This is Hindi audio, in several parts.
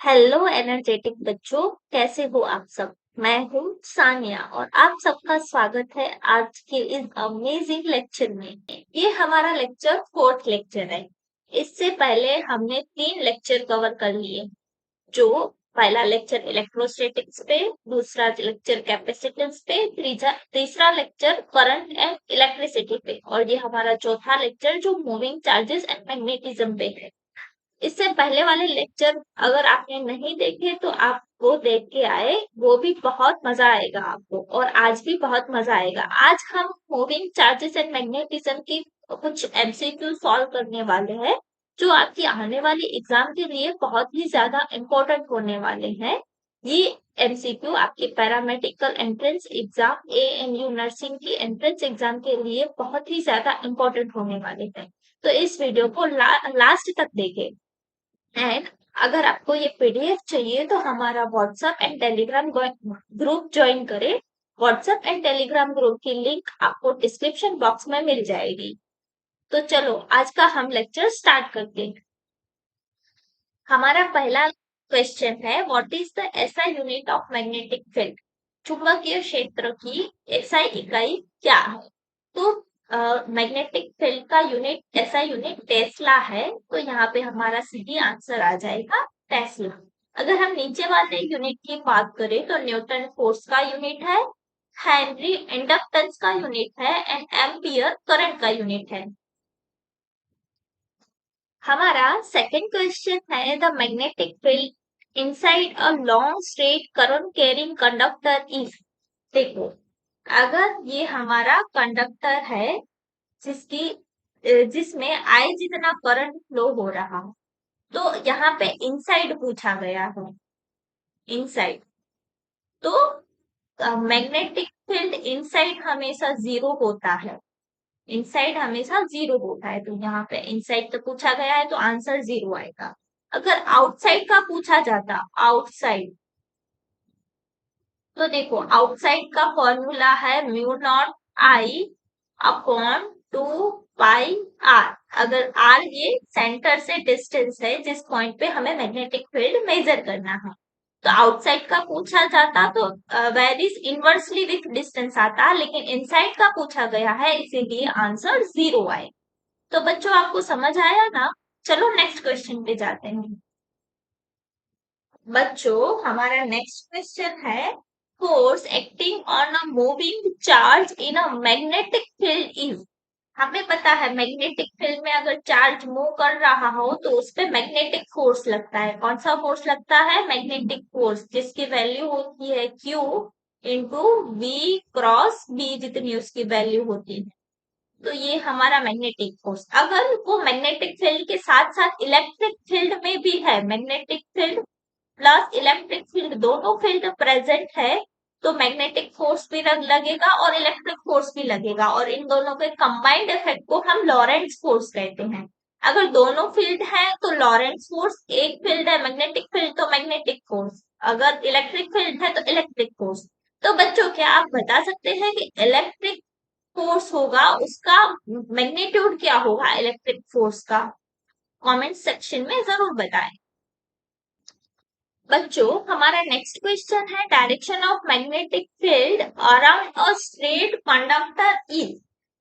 हेलो एनर्जेटिक बच्चों, कैसे हो आप सब। मैं हूँ सानिया और आप सबका स्वागत है आज के इस अमेजिंग लेक्चर में। ये हमारा लेक्चर फोर्थ लेक्चर है। इससे पहले हमने 3 लेक्चर कवर कर लिए। जो पहला लेक्चर इलेक्ट्रोस्टैटिक्स पे, दूसरा लेक्चर कैपेसिटेंस पे, तीसरा लेक्चर करंट एंड इलेक्ट्रिसिटी पे, और ये हमारा चौथा लेक्चर जो मूविंग चार्जेस एंड मैग्नेटिज्म पे है। इससे पहले वाले लेक्चर अगर आपने नहीं देखे तो आप वो देख के आए, वो भी बहुत मजा आएगा आपको, और आज भी बहुत मजा आएगा। आज हम मूविंग चार्जेस एंड मैग्नेटिज्म की कुछ एमसीक्यू सॉल्व करने वाले हैं, जो आपकी आने वाली एग्जाम के लिए बहुत ही ज्यादा इम्पोर्टेंट होने वाले हैं। ये एमसीक्यू आपके paramedical entrance exam, ANU nursing की एंट्रेंस एग्जाम के लिए बहुत ही ज्यादा इम्पोर्टेंट होने वाले हैं। तो इस वीडियो को लास्ट तक देखें। एंड अगर आपको ये पीडीएफ चाहिए तो हमारा WhatsApp and Telegram group join करें। व्हाट्सएप एंड टेलीग्राम ग्रुप की लिंक आपको डिस्क्रिप्शन बॉक्स में मिल जाएगी। तो चलो आज का हम लेक्चर स्टार्ट करते हैं। हमारा पहला क्वेश्चन है, what is the SI unit of magnetic field. चुंबकीय क्षेत्र की एसआई इकाई क्या है। तो मैग्नेटिक फील्ड का यूनिट, एसआई यूनिट टेस्ला है। तो यहाँ पे हमारा सीधी आंसर आ जाएगा टेस्ला। अगर हम नीचे वाले यूनिट की बात करें तो न्यूटन फोर्स का यूनिट है, हेनरी इंडक्टेंस का यूनिट है, एंड एम्पियर करंट का यूनिट है। हमारा सेकंड क्वेश्चन है, the magnetic field inside a long straight current carrying conductor is. देखो, अगर ये हमारा कंडक्टर है जिसकी जिसमें आई जितना करंट फ्लो हो रहा हो, तो यहाँ पे इनसाइड पूछा गया है। इनसाइड, तो मैग्नेटिक फील्ड इनसाइड हमेशा जीरो होता है। इनसाइड हमेशा जीरो होता है, तो यहाँ पे इनसाइड तो पूछा गया है तो आंसर जीरो आएगा। अगर आउटसाइड का पूछा जाता, आउटसाइड, तो देखो आउटसाइड का फॉर्मूला है mu naught I upon 2 pi R. अगर आर ये सेंटर से डिस्टेंस है जिस पॉइंट पे हमें मैग्नेटिक फील्ड मेजर करना है, तो आउटसाइड का पूछा जाता तो वेरीज इनवर्सली विथ डिस्टेंस आता, लेकिन इनसाइड का पूछा गया है इसीलिए आंसर जीरो आए। तो बच्चों आपको समझ आया ना। चलो नेक्स्ट क्वेश्चन पे जाते हैं। बच्चों हमारा नेक्स्ट क्वेश्चन है, force acting on a moving charge in a magnetic field is. हमें पता है मैग्नेटिक फील्ड में अगर चार्ज मूव कर रहा हो तो उस पे मैग्नेटिक फोर्स लगता है। कौन सा फोर्स लगता है? मैग्नेटिक फोर्स, जिसकी वैल्यू होती है Q into V cross B, जितनी उसकी वैल्यू होती है। तो ये हमारा मैग्नेटिक फोर्स, अगर वो मैग्नेटिक फील्ड के साथ साथ इलेक्ट्रिक फील्ड में भी है, magnetic field plus electric field दोनों फील्ड प्रेजेंट है, तो मैग्नेटिक फोर्स भी लगेगा और इलेक्ट्रिक फोर्स भी लगेगा, और इन दोनों के कंबाइंड इफेक्ट को हम लॉरेंट्ज फोर्स कहते हैं। अगर दोनों फील्ड है तो लॉरेंट्ज फोर्स, एक फील्ड है मैग्नेटिक फील्ड तो मैग्नेटिक फोर्स, अगर इलेक्ट्रिक फील्ड है तो इलेक्ट्रिक फोर्स। तो बच्चों क्या आप बता सकते हैं कि इलेक्ट्रिक फोर्स होगा उसका मैग्नीट्यूड क्या होगा इलेक्ट्रिक फोर्स का? कमेंट सेक्शन में जरूर बताएं। बच्चों हमारा नेक्स्ट क्वेश्चन है, direction of magnetic field around a straight conductor is.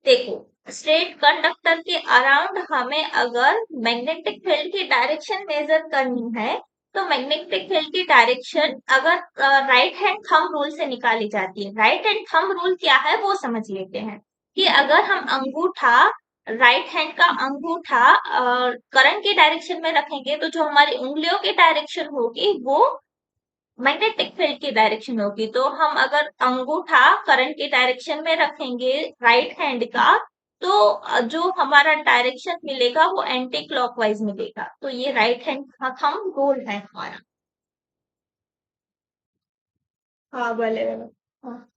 देखो, स्ट्रेट कंडक्टर के अराउंड हमें अगर मैग्नेटिक फील्ड की डायरेक्शन मेजर करनी है, तो मैग्नेटिक फील्ड की डायरेक्शन अगर राइट हैंड थंब रूल से निकाली जाती है। राइट हैंड थंब रूल क्या है वो समझ लेते हैं। कि अगर हम अंगूठा, राइट हैंड का अंगूठा करंट के डायरेक्शन में रखेंगे, तो जो हमारी उंगलियों की डायरेक्शन होगी वो मैग्नेटिक फील्ड की डायरेक्शन होगी। तो हम अगर अंगूठा करंट की डायरेक्शन में रखेंगे राइट हैंड का, तो जो हमारा डायरेक्शन मिलेगा वो एंटी क्लॉकवाइज मिलेगा। तो ये राइट हैंड का थंब रूल है हमारा। हाँ भले भले। हाँ।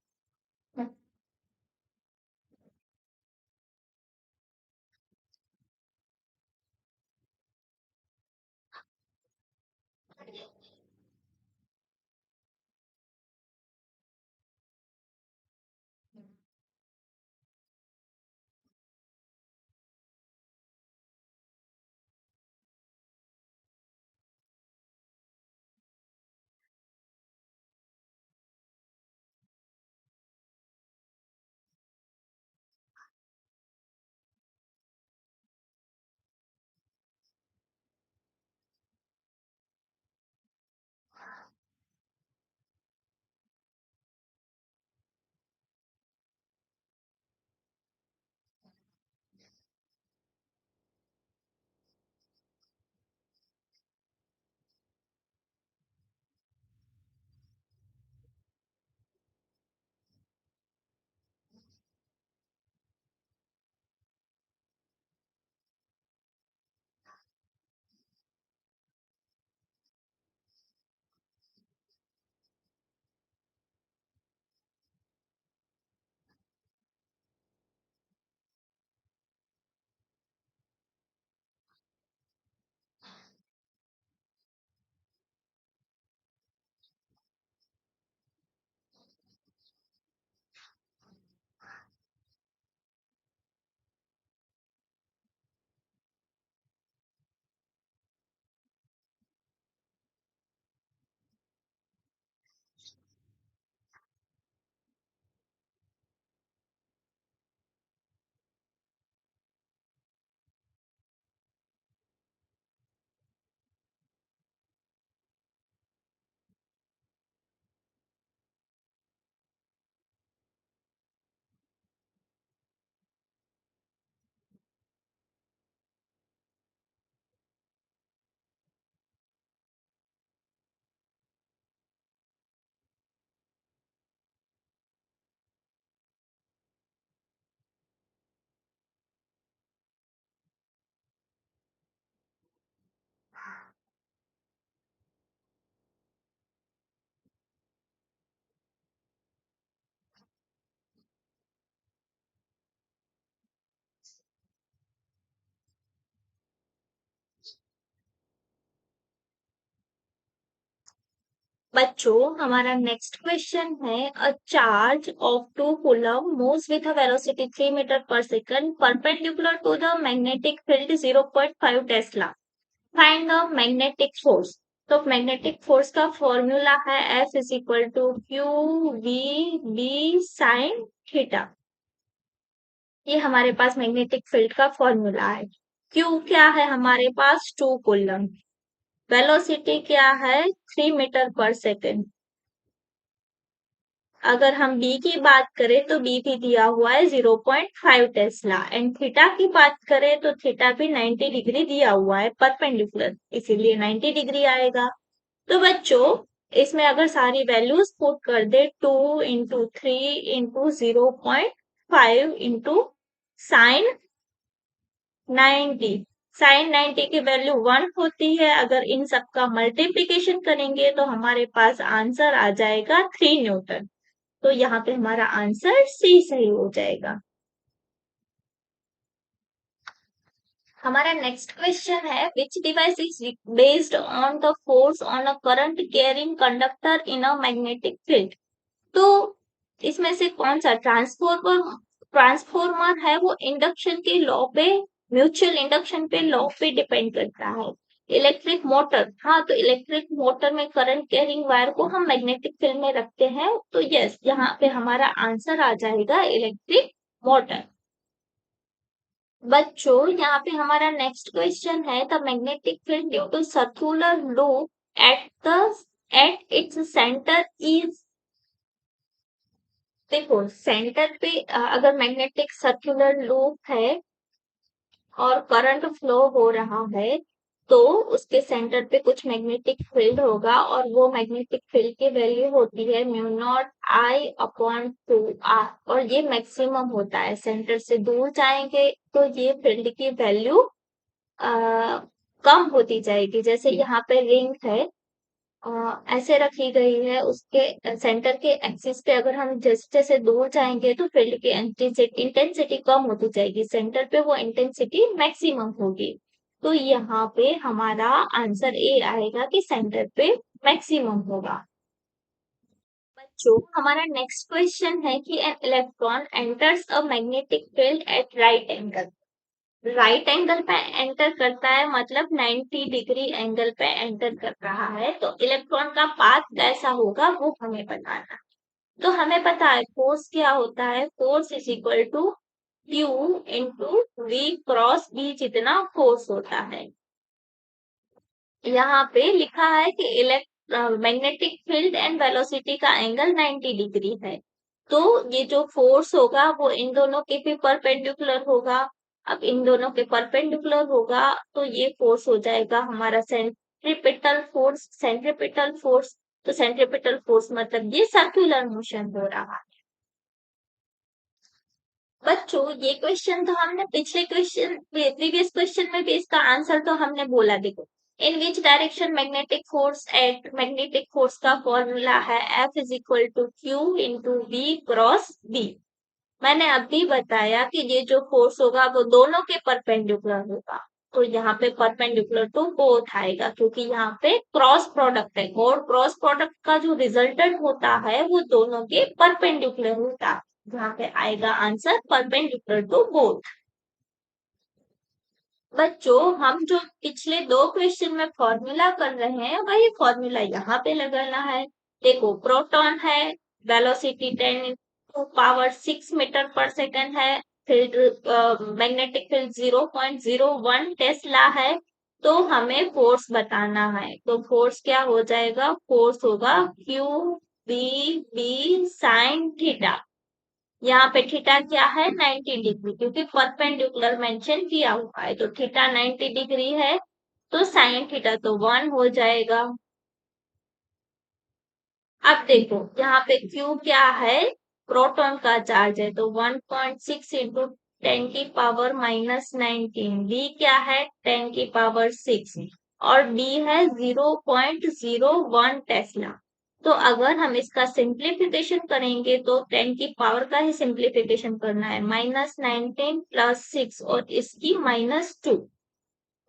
बच्चों हमारा नेक्स्ट क्वेश्चन है a charge of 2 coulomb moves with a velocity 3 metre per second perpendicular to the magnetic field 0.5 tesla find the magnetic force. तो मैग्नेटिक फोर्स का फॉर्मूला है F is equal to Q V B sine theta. ये हमारे पास मैग्नेटिक फील्ड का फॉर्मूला है। क्यू क्या है हमारे पास 2 कूलम, वेलोसिटी क्या है 3 मीटर पर सेकेंड। अगर हम बी की बात करें तो बी भी दिया हुआ है 0.5 टेस्ला एंड थीटा की बात करें तो थीटा भी 90 डिग्री दिया हुआ है परपेंडिकुलर, इसीलिए 90 डिग्री आएगा। तो बच्चों इसमें अगर सारी वैल्यूज पुट कर दे 2 × 3 × 0.5 इंटू साइन 90, साइन 90 की वैल्यू 1 होती है। अगर इन सबका मल्टीप्लीकेशन करेंगे तो हमारे पास आंसर आ जाएगा 3 न्यूटन। तो यहाँ पे हमारा आंसर सी सही हो जाएगा। हमारा नेक्स्ट क्वेश्चन है विच device is based on the force on a current carrying conductor in a magnetic field. तो इसमें से कौन सा ट्रांसफॉर्मर है वो इंडक्शन के लॉ पे, म्यूचुअल इंडक्शन पे लॉ पे डिपेंड करता है। इलेक्ट्रिक मोटर, हाँ तो इलेक्ट्रिक मोटर में करंट कैरिंग वायर को हम मैग्नेटिक फील्ड में रखते हैं, तो यस यहाँ पे हमारा आंसर आ जाएगा इलेक्ट्रिक मोटर। बच्चों यहाँ पे हमारा नेक्स्ट क्वेश्चन है the magnetic field due to circular loop at the at its centre is. देखो सेंटर पे अगर मैग्नेटिक सर्कुलर लूप है और करंट फ्लो हो रहा है तो उसके सेंटर पे कुछ मैग्नेटिक फील्ड होगा और वो मैग्नेटिक फील्ड की वैल्यू होती है mu naught I upon 2r और ये मैक्सिमम होता है। सेंटर से दूर जाएंगे तो ये फील्ड की वैल्यू कम होती जाएगी। जैसे यहाँ पे रिंग है ऐसे रखी गई है, उसके सेंटर के एक्सिस पे अगर हम जैसे जैसे दूर जाएंगे तो फील्ड की इंटेंसिटी कम होती जाएगी, सेंटर पे वो इंटेंसिटी मैक्सिमम होगी। तो यहाँ पे हमारा आंसर ए आएगा कि सेंटर पे मैक्सिमम होगा। बच्चों हमारा नेक्स्ट क्वेश्चन है कि an electron enters a magnetic field eight right angle. Right angle पे एंटर करता है मतलब 90 डिग्री एंगल पे एंटर कर रहा है, तो इलेक्ट्रॉन का पाथ कैसा होगा वो हमें बताना है। तो हमें पता है फोर्स क्या होता है, force is equal to Q into V cross B जितना फोर्स होता है। यहाँ पे लिखा है कि मैग्नेटिक फील्ड एंड वेलोसिटी का एंगल 90 डिग्री है, तो ये जो फोर्स होगा वो इन दोनों के भी परपेंडिकुलर होगा। अब इन दोनों के परपेंडिकुलर होगा तो ये फोर्स हो जाएगा हमारा सेंट्रीपिटल फोर्स। सेंट्रीपिटल फोर्स तो सेंट्रीपिटल फोर्स मतलब ये सर्कुलर मोशन हो रहा है। बच्चों ये क्वेश्चन तो हमने पिछले क्वेश्चन प्रीवियस क्वेश्चन में भी इसका आंसर तो हमने बोला। देखो in which direction magnetic force का फॉर्मूला है F is equal to Q into B cross B. मैंने अभी बताया कि ये जो फोर्स होगा वो दोनों के परपेंडिकुलर होगा, तो यहाँ पे परपेंडिकुलर टू बोथ आएगा क्योंकि यहाँ पे क्रॉस प्रोडक्ट है और क्रॉस प्रोडक्ट का जो रिजल्टेंट होता है वो दोनों के परपेंडिकुलर होता है। यहाँ पे आएगा आंसर परपेंडिकुलर टू बोथ। बच्चों हम जो पिछले दो क्वेश्चन में फॉर्मूला कर रहे हैं वही फॉर्मूला यहाँ पे लगाना है। देखो प्रोटॉन है, वेलोसिटी 10⁻⁶ मीटर पर सेकंड है, फील्ड मैग्नेटिक फील्ड 0.01 टेस्ला है। तो हमें फोर्स बताना है, तो फोर्स क्या हो जाएगा, फोर्स होगा Q B B sine theta. यहाँ पे थीटा क्या है 90 डिग्री क्योंकि परपेंडिकुलर मेंशन किया हुआ है, तो थीटा 90 डिग्री है तो साइन थीटा तो 1 हो जाएगा। अब देखो यहाँ पे क्यू क्या है, प्रोटॉन का चार्ज है तो 1.6 इंटू 10⁻⁻19। बी क्या है 10⁻6 और बी है 0.01 टेस्ला। तो अगर हम इसका सिंप्लीफिकेशन करेंगे तो 10 की पावर का ही सिंप्लीफिकेशन करना है, -19 + 6 और इसकी -2।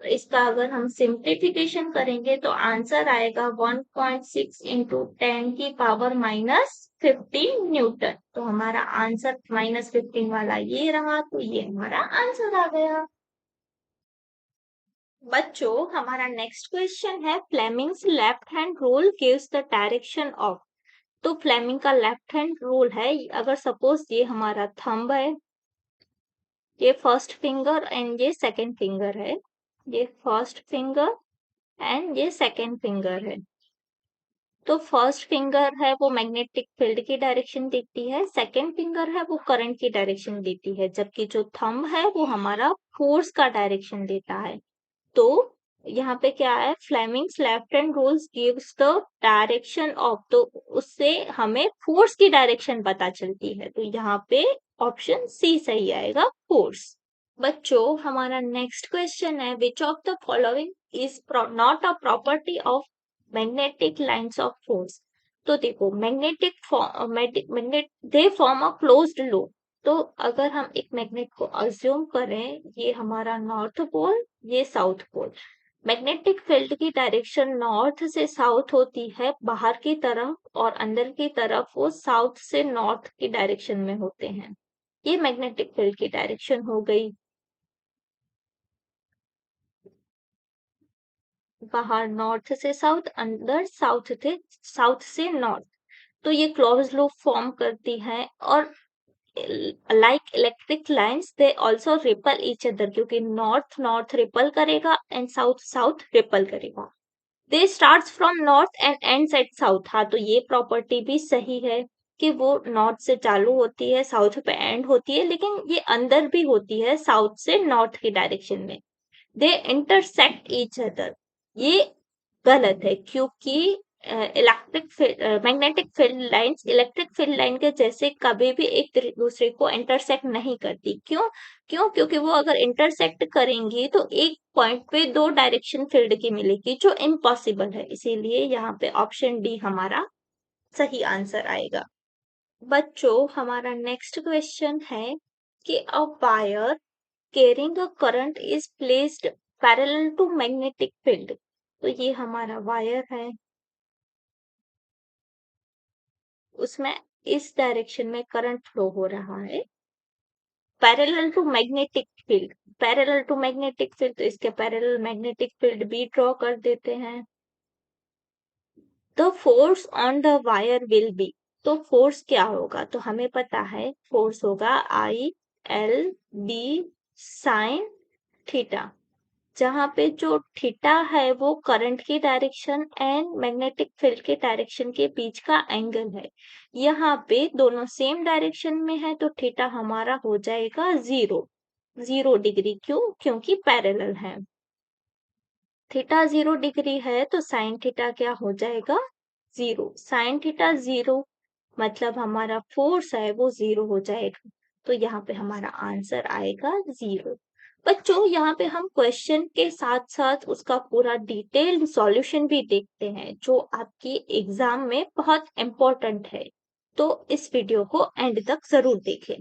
तो इसका अगर हम सिंप्लीफिकेशन करेंगे तो आंसर आएगा 1.6 इंटू 10 की पावर -15 न्यूटन। तो हमारा आंसर -15 वाला ये रहा, तो ये हमारा आंसर आ गया। बच्चों, हमारा नेक्स्ट क्वेश्चन है Fleming's left hand rule gives the direction of. तो फ्लेमिंग का लेफ्ट हैंड रूल है, अगर सपोज ये हमारा थंब है, ये फर्स्ट फिंगर एंड ये सेकंड फिंगर है, ये फर्स्ट फिंगर एंड ये सेकंड फिंगर है। तो फर्स्ट फिंगर है वो मैग्नेटिक फील्ड की डायरेक्शन देती है, सेकंड फिंगर है वो करंट की डायरेक्शन देती है, जबकि जो थंब है वो हमारा फोर्स का डायरेक्शन देता है। तो यहाँ पे क्या है, Fleming's left hand rules gives the direction of, तो उससे हमें फोर्स की डायरेक्शन पता चलती है। तो यहाँ पे ऑप्शन सी सही आएगा, फोर्स। बच्चों, हमारा नेक्स्ट क्वेश्चन है विच of the following is not a property of magnetic lines of force. तो देखो, magnet they form a closed loop. तो अगर हम एक मैग्नेट को अज्यूम करें, ये हमारा नॉर्थ पोल, ये साउथ पोल, मैग्नेटिक फील्ड की डायरेक्शन नॉर्थ से साउथ होती है बाहर की तरफ, और अंदर की तरफ वो साउथ से नॉर्थ की डायरेक्शन में होते हैं। ये मैग्नेटिक फील्ड की डायरेक्शन हो गई। बाहर नॉर्थ से साउथ, अंदर साउथ से नॉर्थ। तो ये क्लोज लूप फॉर्म करती है, और like electric lines they also repel each other, क्योंकि नॉर्थ नॉर्थ रिपल करेगा एंड साउथ साउथ रिपल करेगा। They starts from north and ends at south. हाँ, तो ये प्रॉपर्टी भी सही है कि वो नॉर्थ से चालू होती है, साउथ पे एंड होती है, लेकिन ये अंदर भी होती है साउथ से नॉर्थ की डायरेक्शन में। दे इंटरसेक्ट ईच अदर, ये गलत है, क्योंकि electric magnetic field lines electric field line के जैसे कभी भी एक दूसरे को इंटरसेक्ट नहीं करती। क्यों? क्योंकि वो अगर इंटरसेक्ट करेंगी तो एक पॉइंट पे दो डायरेक्शन फील्ड की मिलेगी, जो इम्पॉसिबल है। इसीलिए यहाँ पे ऑप्शन डी हमारा सही आंसर आएगा। बच्चों, हमारा नेक्स्ट क्वेश्चन है कि a wire carrying a current is placed parallel to magnetic field। तो ये हमारा वायर है, उसमें इस डायरेक्शन में करंट फ्लो हो रहा है, parallel to magnetic field. Parallel to magnetic field, तो इसके पैरेलल मैग्नेटिक फील्ड भी ड्रॉ कर देते हैं। The force on the wire will be. तो फोर्स क्या होगा, तो हमें पता है फोर्स होगा I L B sine theta, जहाँ पे जो थीटा है वो करंट की डायरेक्शन एंड मैग्नेटिक फील्ड के डायरेक्शन के बीच का एंगल है। यहाँ पे दोनों सेम डायरेक्शन में है, तो थीटा हमारा हो जाएगा 0 डिग्री। क्यों? क्योंकि पैरेलल है। थीटा 0 डिग्री है तो साइन थीटा क्या हो जाएगा, 0। साइन थीटा 0 मतलब हमारा फोर्स है वो 0 हो जाएगा। तो यहाँ पे हमारा आंसर आएगा 0। बच्चों, यहाँ पे हम क्वेश्चन के साथ साथ उसका पूरा डिटेल्ड सॉल्यूशन भी देखते हैं, जो आपकी एग्जाम में बहुत इम्पोर्टेंट है। तो इस वीडियो को एंड तक जरूर देखें।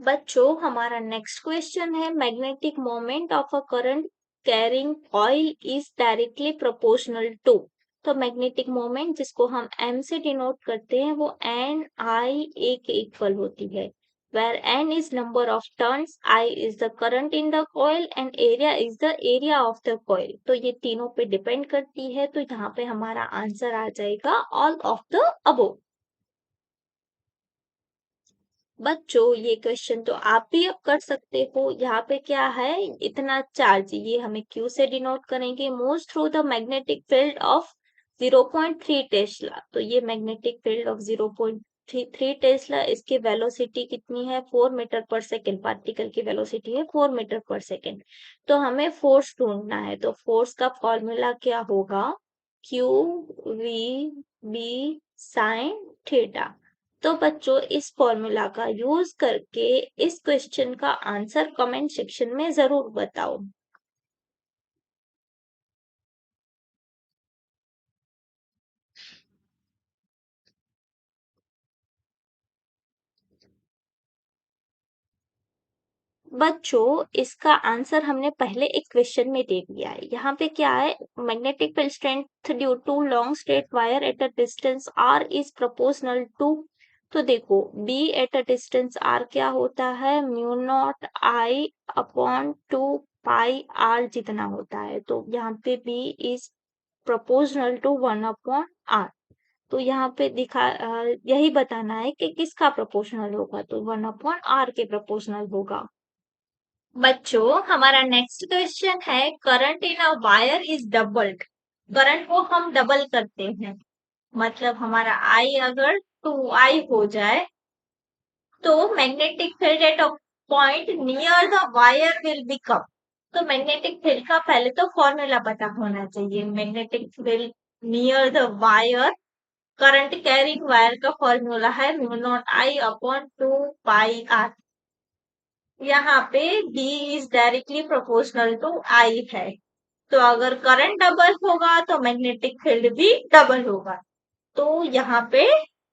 बच्चों, हमारा नेक्स्ट क्वेश्चन है magnetic moment of a current carrying coil is directly proportional to. तो मैग्नेटिक मोमेंट जिसको हम m से डिनोट करते हैं वो n I a के इक्वल होती है, where n is number of turns, I is the current in the coil and area is the area of the coil। तो ये तीनों पे डिपेंड करती है, तो यहाँ पे हमारा आंसर आ जाएगा ऑल ऑफ द अबोव। बच्चों, ये क्वेश्चन तो आप भी अब कर सकते हो। यहाँ पे क्या है, इतना चार्ज, ये हमें Q से डिनोट करेंगे, moves through the magnetic field of 0.3 Tesla. तो ये मैग्नेटिक फील्ड ऑफ 0.3 टेस्ला, इसकी वेलोसिटी कितनी है, 4 मीटर पर सेकेंड। पार्टिकल की वेलोसिटी है 4 मीटर पर सेकेंड। तो हमें फोर्स ढूंढना है, तो फोर्स का फॉर्मूला क्या होगा, QV साइन थीटा। तो बच्चों, इस फॉर्मूला का यूज करके इस क्वेश्चन का आंसर कमेंट सेक्शन में जरूर बताओ। बच्चों, इसका आंसर हमने पहले एक क्वेश्चन में दे दिया है। यहाँ पे क्या है, magnetic field strength due to long straight wire at a distance r is proportional to. तो देखो B at a distance r क्या होता है, mu naught I upon 2 pi r जितना होता है। तो यहाँ पे B is proportional to 1/r। तो यहाँ पे यही बताना है कि किसका प्रोपोर्शनल होगा, तो 1/r के प्रोपोर्शनल होगा। बच्चों, हमारा नेक्स्ट क्वेश्चन है, current in a wire is doubled. Current को हम डबल करते हैं, मतलब हमारा I अगर 2I हो जाए तो magnetic field at a point near the wire will become. तो मैग्नेटिक फील्ड का पहले तो फॉर्मूला पता होना चाहिए। Magnetic field near the wire, current carrying wire का फॉर्मूला है mu naught I upon 2 pi r। यहाँ पे D is directly proportional to I है। तो अगर करंट डबल होगा तो मैग्नेटिक फील्ड भी डबल होगा। तो यहाँ पे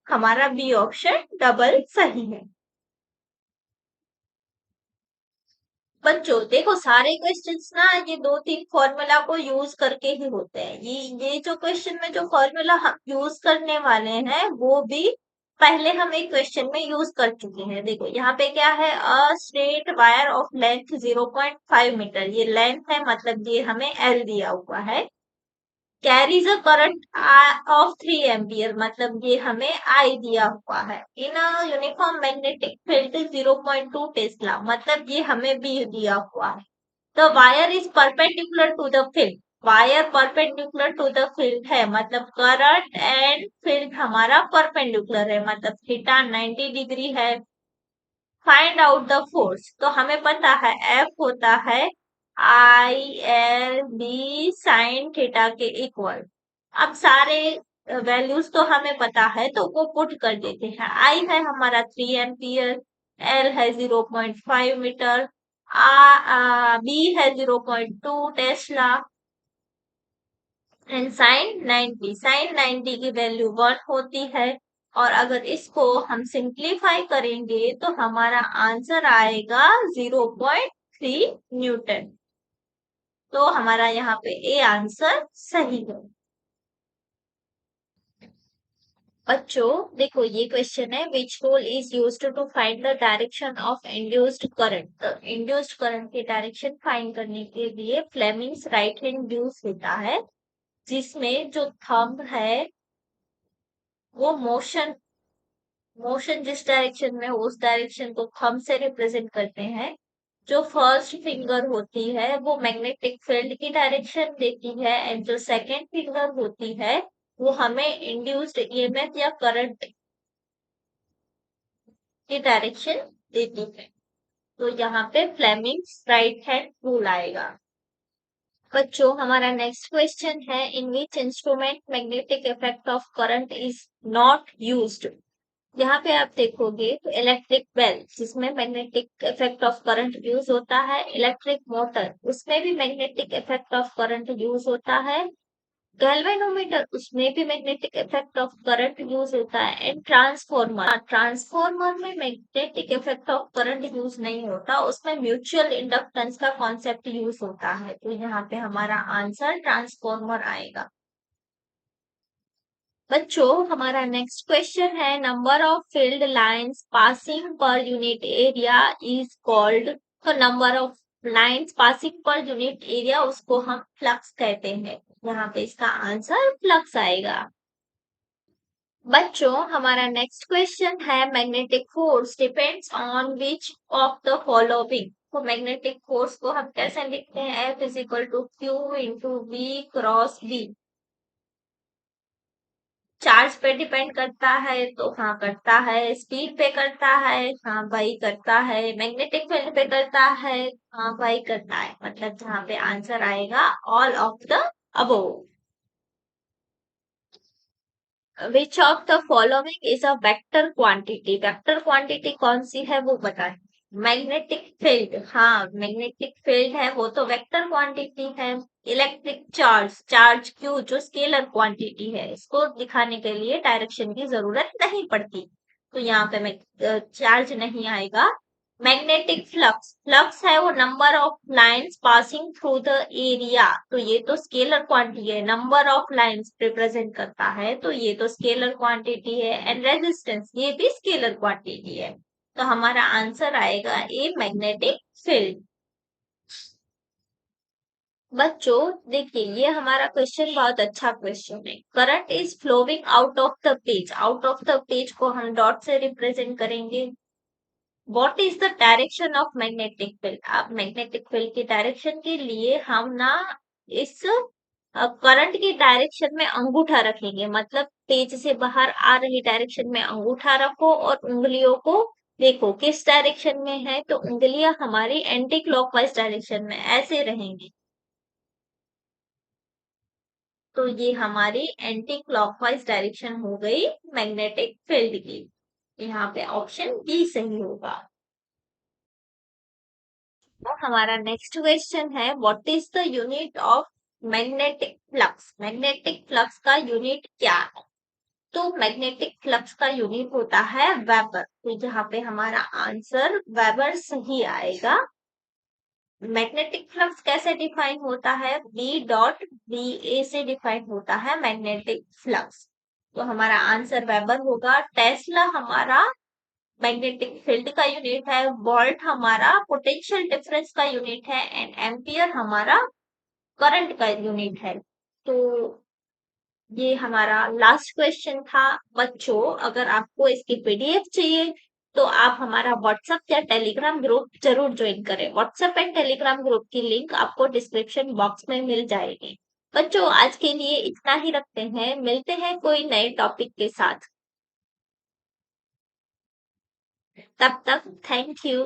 हमारा बी ऑप्शन डबल सही है। बच्चों देखो, सारे क्वेश्चंस ना ये 2-3 फॉर्मूला को यूज करके ही होते हैं। ये जो क्वेश्चन में जो फॉर्मूला हम यूज करने वाले हैं वो भी पहले हम एक क्वेश्चन में यूज कर चुके हैं। देखो यहाँ पे क्या है, a straight wire of length 0.5 metre, ये लेंथ है, मतलब ये हमें एल दिया हुआ है। Carries a current of 3 ampere, मतलब ये हमें आई दिया हुआ है। In a uniform magnetic field 0.2 tesla, मतलब ये हमें बी दिया हुआ है। The wire is perpendicular to the field, wire perpendicular to the field है, मतलब करंट एंड फील्ड हमारा परपेंडिकुलर है, मतलब थीटा 90 डिग्री है। फाइंड आउट द फोर्स, तो हमें पता है एफ होता है ILB साइन थीटा के इक्वल। अब सारे वैल्यूज तो हमें पता है तो वो पुट कर देते हैं। आई है हमारा 3 एम्पियर, एल है 0.5 मीटर, बी है 0.2 टेस्ला, एंड साइन 90 की वैल्यू 1 होती है। और अगर इसको हम सिंप्लीफाई करेंगे तो हमारा आंसर आएगा 0.3 न्यूटन। तो हमारा यहाँ पे ए आंसर सही है। बच्चों देखो, ये क्वेश्चन है, which tool is used to find the direction of induced current. तो इंड्यूस्ड करंट की डायरेक्शन फाइंड करने के लिए फ्लेमिंग्स राइट हैंड यूज होता है, जिसमें जो थंब है वो मोशन मोशन जिस डायरेक्शन में हो उस डायरेक्शन को थंब से रिप्रेजेंट करते हैं। जो फर्स्ट फिंगर होती है वो मैग्नेटिक फील्ड की डायरेक्शन देती है, एंड जो सेकंड फिंगर होती है वो हमें इंड्यूस्ड ईएमएफ या करंट की डायरेक्शन देती है। तो यहाँ पे फ्लेमिंग्स राइट हैंड रूल आएगा। बच्चों हमारा नेक्स्ट क्वेश्चन है, in which instrument magnetic effect of current is not used. यहाँ पे आप देखोगे तो इलेक्ट्रिक बेल, जिसमें magnetic effect of current use होता है, इलेक्ट्रिक मोटर, उसमें भी magnetic effect of current use होता है, गैल्वेनोमीटर, उसमें भी magnetic effect of current use होता है, एंड ट्रांसफॉर्मर, ट्रांसफॉर्मर में magnetic effect of current use नहीं होता, उसमें म्यूचुअल इंडक्टेंस का कॉन्सेप्ट यूज होता है। तो यहाँ पे हमारा आंसर ट्रांसफॉर्मर आएगा। बच्चों हमारा नेक्स्ट क्वेश्चन है, number of field lines passing per unit area is called. तो number of lines passing per unit area, उसको हम फ्लक्स कहते हैं। यहाँ पे इसका आंसर फ्लक्स आएगा। बच्चों हमारा नेक्स्ट क्वेश्चन है, magnetic force depends on which of the following. तो मैग्नेटिक फोर्स को हम कैसे लिखते हैं, F is equal to Q into B cross B. Charge पे डिपेंड करता है, तो हाँ करता है। स्पीड पे करता है, हाँ भाई करता है। मैग्नेटिक फील्ड पे करता है, हाँ भाई करता है। मतलब जहाँ पे आंसर आएगा all of the above. Which of the following is a vector quantity. Vector quantity कौन सी है वो बताएं। मैग्नेटिक फील्ड, हाँ मैग्नेटिक फील्ड है वो तो वेक्टर क्वांटिटी है। इलेक्ट्रिक चार्ज, चार्ज क्यू जो स्केलर क्वांटिटी है, इसको दिखाने के लिए डायरेक्शन की जरूरत नहीं पड़ती, तो यहाँ पे मैं चार्ज नहीं आएगा। मैग्नेटिक फ्लक्स, फ्लक्स है वो number of lines passing through the area, तो ये तो स्केलर क्वांटिटी है, नंबर ऑफ लाइंस रिप्रेजेंट करता है, तो ये तो स्केलर क्वांटिटी है। एंड रेजिस्टेंस, ये भी स्केलर क्वांटिटी है, तो हमारा आंसर आएगा ए मैग्नेटिक फील्ड। बच्चों देखिए, ये हमारा क्वेश्चन बहुत अच्छा क्वेश्चन है। Current is flowing out of the page, out of the page को हम डॉट से रिप्रेजेंट करेंगे। What is the direction of magnetic field, अब मैग्नेटिक फील्ड की डायरेक्शन के लिए हम ना इस करंट की डायरेक्शन में अंगूठा रखेंगे, मतलब पेज से बाहर आ रही डायरेक्शन में अंगूठा रखो और उंगलियों को देखो किस डायरेक्शन में है, तो उंगलियां हमारी एंटी क्लॉकवाइज डायरेक्शन में ऐसे रहेंगी, तो ये हमारी एंटी क्लॉकवाइज डायरेक्शन हो गई मैग्नेटिक फील्ड की। यहाँ पे ऑप्शन बी सही होगा। तो हमारा नेक्स्ट क्वेश्चन है, what is the unit of magnetic flux, magnetic flux का यूनिट क्या है? तो मैग्नेटिक फ्लक्स का यूनिट होता है वेबर, तो यहाँ पे हमारा आंसर वेबर सही आएगा। मैग्नेटिक फ्लक्स कैसे डिफाइन होता है? बी डॉट बी ए से डिफाइन होता है मैग्नेटिक फ्लक्स, तो हमारा आंसर वेबर होगा। टेस्ला हमारा मैग्नेटिक फील्ड का यूनिट है, वोल्ट हमारा पोटेंशियल डिफरेंस का यूनिट है, एंड एम्पियर हमारा करंट का यूनिट है। तो ये हमारा लास्ट क्वेश्चन था। बच्चों अगर आपको इसकी पीडीएफ चाहिए तो आप हमारा व्हाट्सएप या टेलीग्राम ग्रुप जरूर ज्वाइन करें। व्हाट्सएप एंड टेलीग्राम ग्रुप की लिंक आपको डिस्क्रिप्शन बॉक्स में मिल जाएगी। बच्चों आज के लिए इतना ही रखते हैं, मिलते हैं कोई नए टॉपिक के साथ। तब तक थैंक यू।